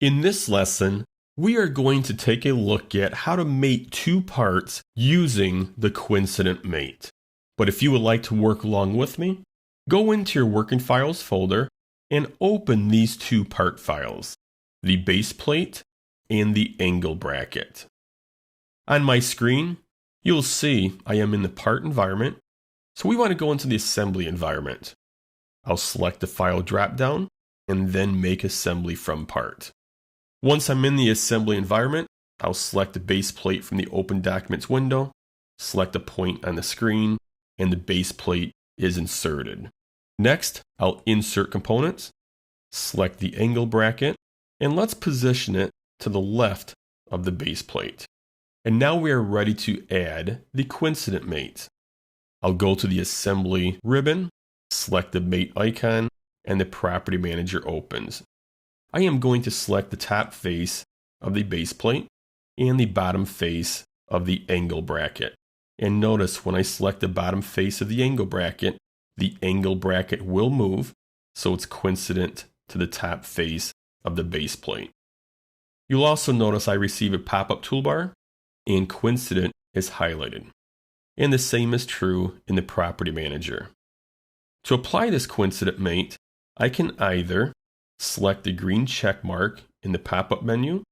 In this lesson, we are going to take a look at how to mate two parts using the Coincident Mate. But if you would like to work along with me, go into your Working Files folder and open these two part files, the base plate and the angle bracket. On my screen, you'll see I am in the part environment, so we want to go into the assembly environment. I'll select the file dropdown and then make assembly from part. Once I'm in the assembly environment, I'll select the base plate from the Open Documents window, select a point on the screen, and the base plate is inserted. Next, I'll insert components, select the angle bracket, and let's position it to the left of the base plate. And now we are ready to add the Coincident Mate. I'll go to the Assembly ribbon, select the Mate icon, and the Property Manager opens. I am going to select the top face of the base plate and the bottom face of the angle bracket. And notice when I select the bottom face of the angle bracket will move, so it's coincident to the top face of the base plate. You'll also notice I receive a pop-up toolbar and coincident is highlighted. And the same is true in the Property Manager. To apply this Coincident Mate, I can either select the green check mark in the pop-up menu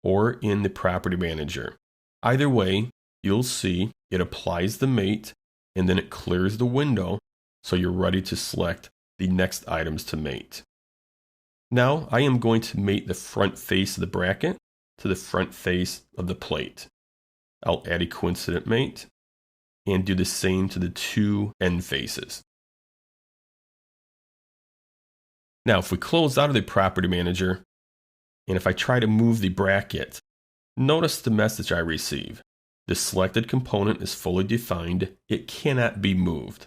or in the Property Manager. Either way, you'll see it applies the mate and then it clears the window so you're ready to select the next items to mate. Now I am going to mate the front face of the bracket to the front face of the plate. I'll add a Coincident Mate and do the same to the two end faces. Now, if we close out of the Property Manager, and if I try to move the bracket, notice the message I receive. The selected component is fully defined. It cannot be moved.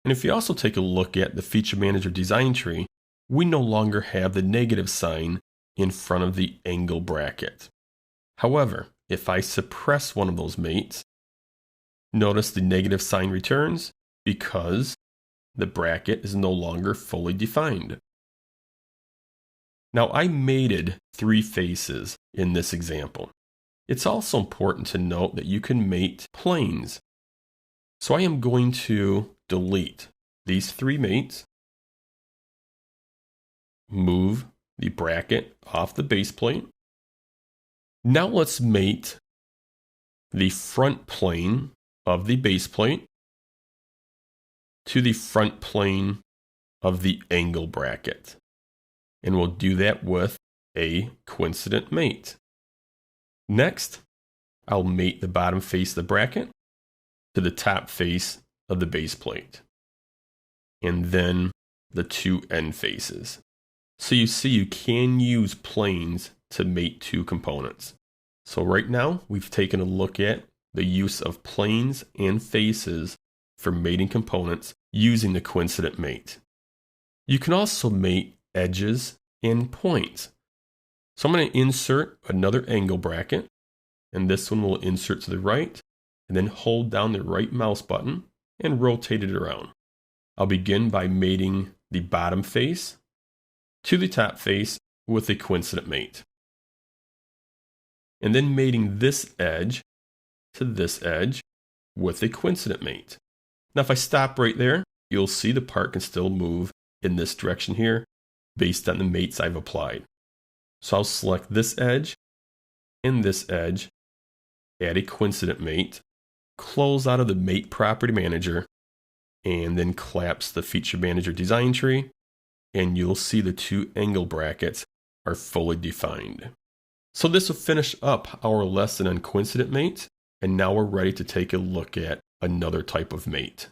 And if you also take a look at the Feature Manager design tree, we no longer have the negative sign in front of the angle bracket. However, if I suppress one of those mates, notice the negative sign returns because the bracket is no longer fully defined. Now, I mated three faces in this example. It's also important to note that you can mate planes. So I am going to delete these three mates, move the bracket off the base plate. Now let's mate the front plane of the base plate to the front plane of the angle bracket. And we'll do that with a Coincident Mate. Next, I'll mate the bottom face of the bracket to the top face of the base plate. And then the two end faces. So you see you can use planes to mate two components. So right now, we've taken a look at the use of planes and faces for mating components using the Coincident Mate. You can also mate edges and points. So I'm going to insert another angle bracket, and this one will insert to the right, and then hold down the right mouse button and rotate it around. I'll begin by mating the bottom face to the top face with a Coincident Mate. And then mating this edge to this edge with a Coincident Mate. Now if I stop right there, you'll see the part can still move in this direction here based on the mates I've applied. So I'll select this edge and this edge, add a Coincident Mate, close out of the Mate Property Manager, and then collapse the Feature Manager design tree, and you'll see the two angle brackets are fully defined. So this will finish up our lesson on Coincident Mate, and now we're ready to take a look at another type of mate.